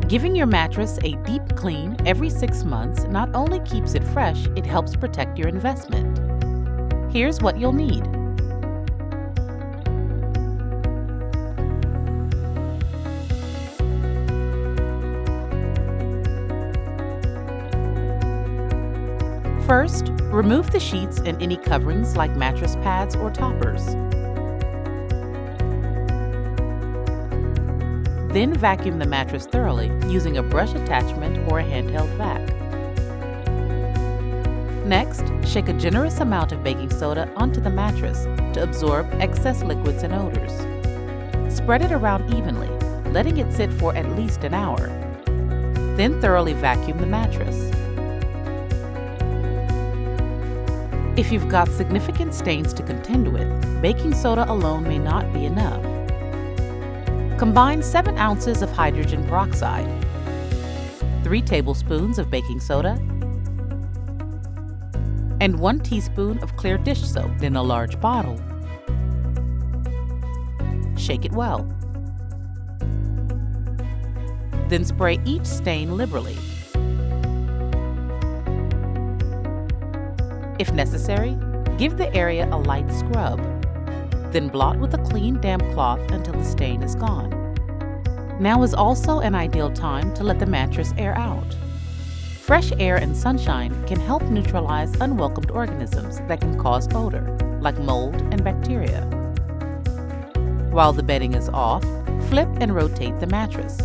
Giving your mattress a deep clean every 6 months not only keeps it fresh, it helps protect your investment. Here's what you'll need. First, remove the sheets and any coverings like mattress pads or toppers. Then vacuum the mattress thoroughly using a brush attachment or a handheld vac. Next, shake a generous amount of baking soda onto the mattress to absorb excess liquids and odors. Spread it around evenly, letting it sit for at least an hour. Then thoroughly vacuum the mattress. If you've got significant stains to contend with, baking soda alone may not be enough. Combine 7 ounces of hydrogen peroxide, 3 tablespoons of baking soda, and 1 teaspoon of clear dish soap in a large bottle. Shake it well. Then spray each stain liberally. If necessary, give the area a light scrub. Then blot with a clean, damp cloth until the stain is gone. Now is also an ideal time to let the mattress air out. Fresh air and sunshine can help neutralize unwelcomed organisms that can cause odor, like mold and bacteria. While the bedding is off, flip and rotate the mattress.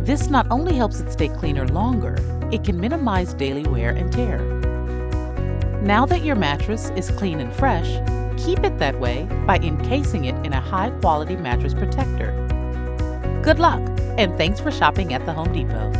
This not only helps it stay cleaner longer, it can minimize daily wear and tear. Now that your mattress is clean and fresh, keep it that way by encasing it in a high-quality mattress protector. Good luck, and thanks for shopping at the Home Depot.